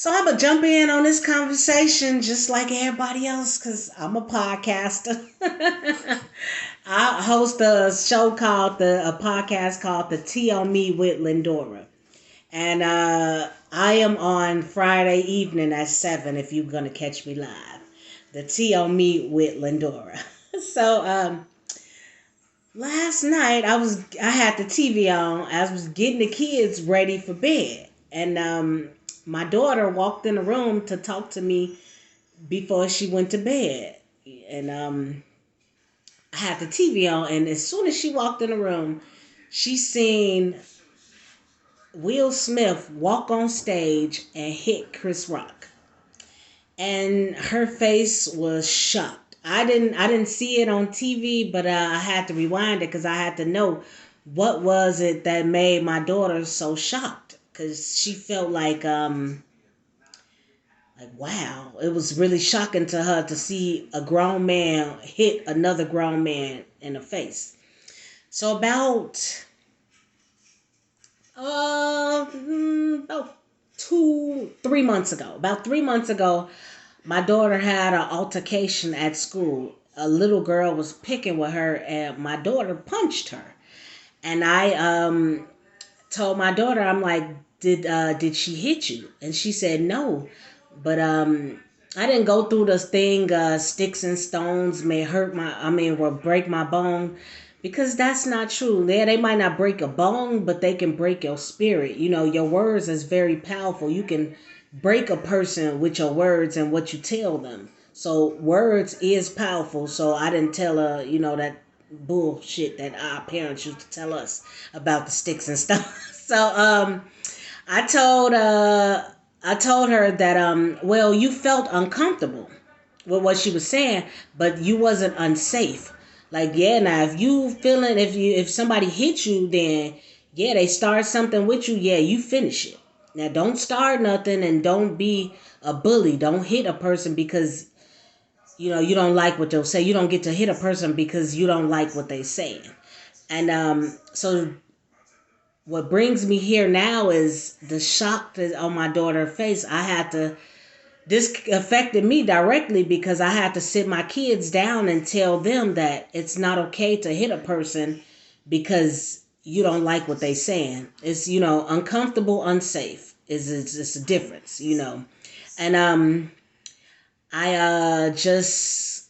So I'm gonna jump in on this conversation just like everybody else because I'm a podcaster. I host a podcast called the Tea on Me with Lindora, and I am on Friday evening at 7 if you're gonna catch me live. The Tea on Me with Lindora. So last night I had the TV on. I was getting the kids ready for bed, and my daughter walked in the room to talk to me before she went to bed, and I had the TV on, and as soon as she walked in the room, she seen Will Smith walk on stage and hit Chris Rock, and her face was shocked. I didn't see it on TV, but I had to rewind it because I had to know what was it that made my daughter so shocked because she felt like wow, it was really shocking to her to see a grown man hit another grown man in the face. So about 2 3 months ago, my daughter had an altercation at school. A little girl was picking with her, and my daughter punched her. And I told my daughter, I'm like, did she hit you? And she said no, but I didn't go through this thing. Sticks and stones may hurt will break my bone, because that's not true. They might not break a bone, but they can break your spirit. You know, your words is very powerful. You can break a person with your words and what you tell them. So words is powerful. So I didn't tell her, that bullshit that our parents used to tell us about the sticks and stuff. So I told I told her that well, you felt uncomfortable with what she was saying, but you wasn't unsafe. Like, yeah, now if you feeling, if somebody hit you, then yeah, they start something with you, yeah, you finish it. Now don't start nothing, and don't be a bully. Don't hit a person because you don't like what they'll say. You don't get to hit a person because you don't like what they saying. And so what brings me here now is the shock that's on my daughter's face. This affected me directly because I had to sit my kids down and tell them that it's not okay to hit a person because you don't like what they saying. It's, uncomfortable, unsafe. It's a difference. And I just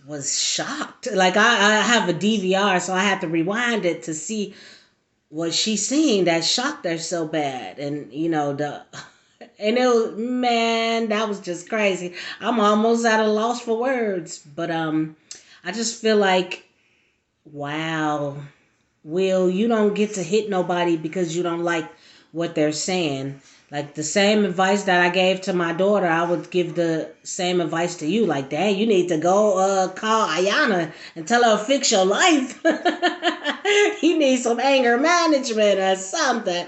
was shocked. Like, I have a DVR, so I had to rewind it to see what she seen that shocked her so bad. And and it was, man, that was just crazy. I'm almost at a loss for words. But I just feel like, wow, Will, you don't get to hit nobody because you don't like what they're saying. Like, the same advice that I gave to my daughter, I would give the same advice to you. Like, dad, you need to go call Ayana and tell her to fix your life. You need some anger management or something.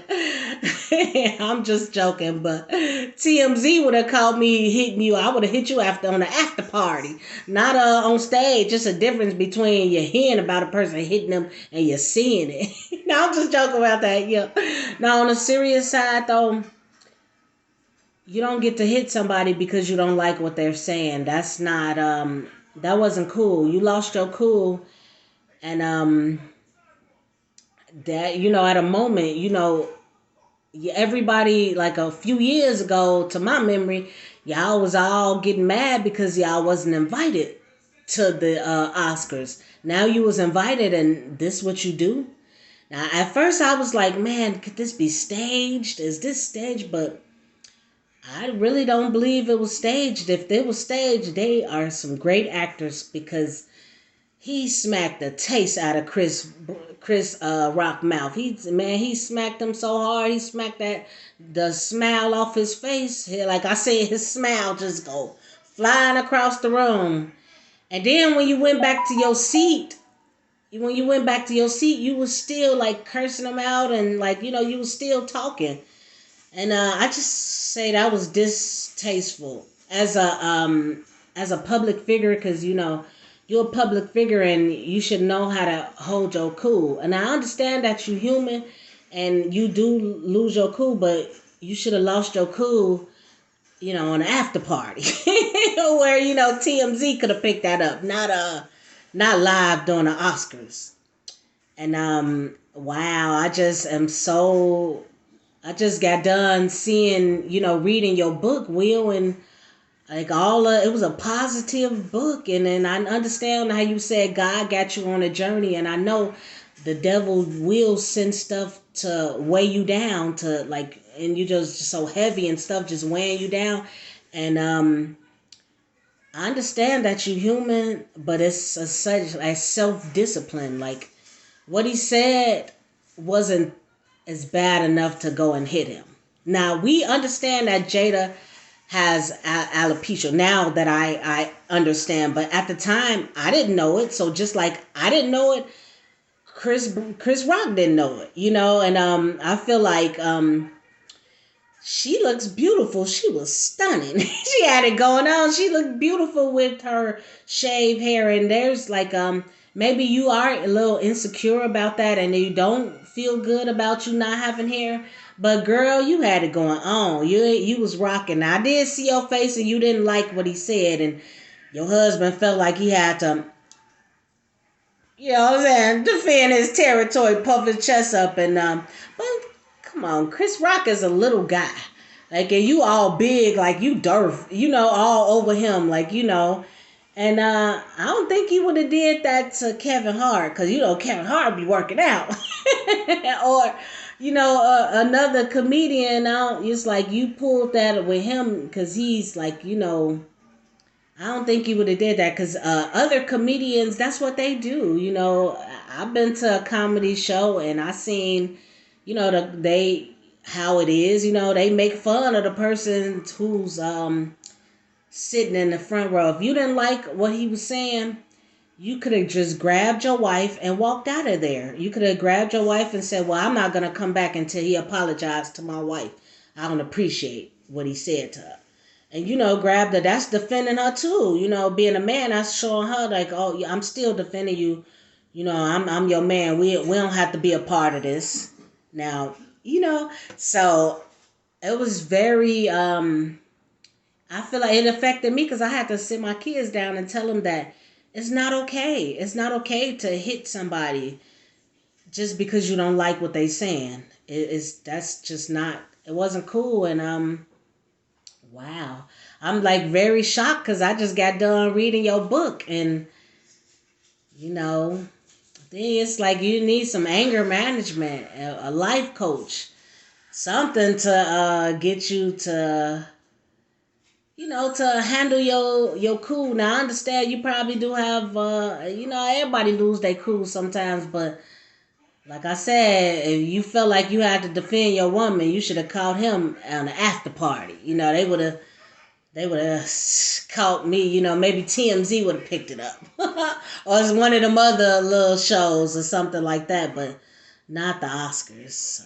I'm just joking, but TMZ would have called me hitting you. I would have hit you after on the after party, not on stage. Just a difference between you hearing about a person hitting them and you seeing it. No, I'm just joking about that. Yeah. Now, on a serious side, though, you don't get to hit somebody because you don't like what they're saying. That's not that wasn't cool. You lost your cool, and that at a moment, everybody, like a few years ago, to my memory, y'all was all getting mad because y'all wasn't invited to the Oscars. Now you was invited, and this what you do? Now, at first I was like, man, could this be staged? Is this staged? But I really don't believe it was staged. If they was staged, they are some great actors, because he smacked the taste out of Chris Rock mouth. He smacked him so hard. He smacked the smile off his face. Like I said, his smile just go flying across the room. And then when you went back to your seat, you was still like cursing him out, and like you was still talking. And I just say that was distasteful as a public figure, because you're a public figure and you should know how to hold your cool. And I understand that you're human and you do lose your cool, but you should have lost your cool on an after party where TMZ could have picked that up, not live during the Oscars. And wow, I just got done seeing, reading your book, Will, and like it was a positive book, and then I understand how you said God got you on a journey, and I know the devil will send stuff to weigh you down, to like, and you just so heavy and stuff just weighing you down, and I understand that you're human, but it's such a self discipline. Like what he said wasn't as bad enough to go and hit him. Now we understand that Jada has alopecia. Now that I understand, but at the time I didn't know it. So just like I didn't know it, Chris Rock didn't know it. And I feel like she looks beautiful. She was stunning. She had it going on. She looked beautiful with her shaved hair. And there's like maybe you are a little insecure about that and you don't feel good about you not having hair. But girl, you had it going on. You was rocking. I did see your face and you didn't like what he said, and your husband felt like he had to, what I'm saying, defend his territory, puff his chest up, and but come on, Chris Rock is a little guy. Like, and you all big, like you Durf, all over him, like, and I don't think he would have did that to Kevin Hart, because Kevin Hart be working out, or another comedian. It's like you pulled that with him because he's like, I don't think he would have did that because other comedians, that's what they do. I've been to a comedy show and I seen, they how it is. They make fun of the person who's sitting in the front row. If you didn't like what he was saying, you could have just grabbed your wife and walked out of there. You could have grabbed your wife and said, "Well, I'm not gonna come back until he apologized to my wife. I don't appreciate what he said to her." And grabbed her. That's defending her too. Being a man, that's showing her like, "Oh, I'm still defending you. I'm your man. We don't have to be a part of this now." So it was very. I feel like it affected me because I had to sit my kids down and tell them that it's not okay. It's not okay to hit somebody just because you don't like what they saying. That's just not. It wasn't cool, and wow. I'm like very shocked because I just got done reading your book, and you know, then it's like you need some anger management, a life coach, something to get you to to handle your cool. Now I understand you probably do have everybody lose their cool sometimes, but like I said, if you felt like you had to defend your woman, you should have called him on the after party. They would have caught me. Maybe TMZ would have picked it up, or it's one of them other little shows or something like that, but not the Oscars. So.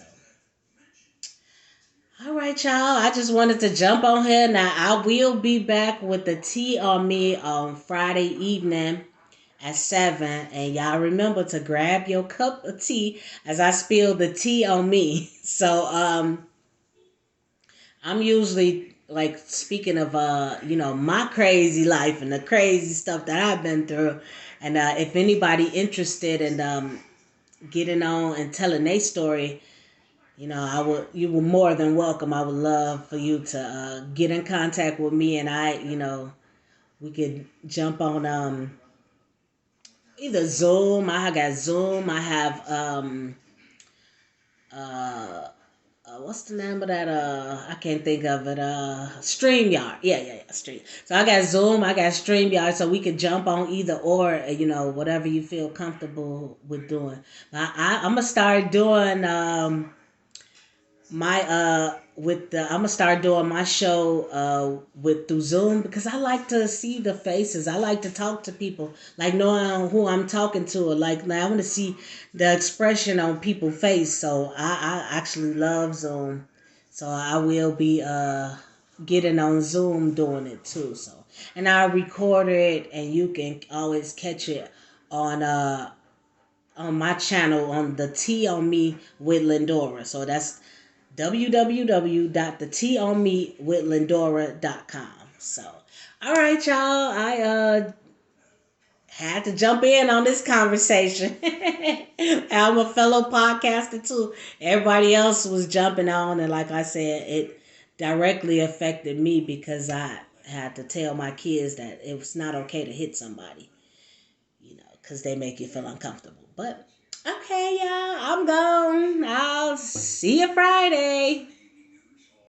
All right, y'all. I just wanted to jump on here. Now, I will be back with the tea on me on Friday evening at 7. And y'all remember to grab your cup of tea as I spill the tea on me. So, I'm usually like speaking of, my crazy life and the crazy stuff that I've been through. And if anybody interested in getting on and telling their story, you were more than welcome. I would love for you to get in contact with me, and we could jump on either Zoom. I got Zoom. I have uh, what's the name of that? I can't think of it. StreamYard. Yeah. Stream. So I got Zoom. I got StreamYard, so we could jump on either or. Whatever you feel comfortable with doing. I'm gonna start doing my I'm gonna start doing my show with through Zoom because I like to see the faces. I like to talk to people, like knowing who I'm talking to. Or like now I want to see the expression on people's face. So I actually love Zoom. So I will be getting on Zoom doing it too. So and I record it and you can always catch it on my channel on the Tea on Me with Lindora. So that's www.theteaonmewithlindora.com. So, all right, y'all. I had to jump in on this conversation. I'm a fellow podcaster too. Everybody else was jumping on, and like I said, it directly affected me because I had to tell my kids that it was not okay to hit somebody, because they make you feel uncomfortable. But okay, y'all, I'm gone. I'll see you Friday.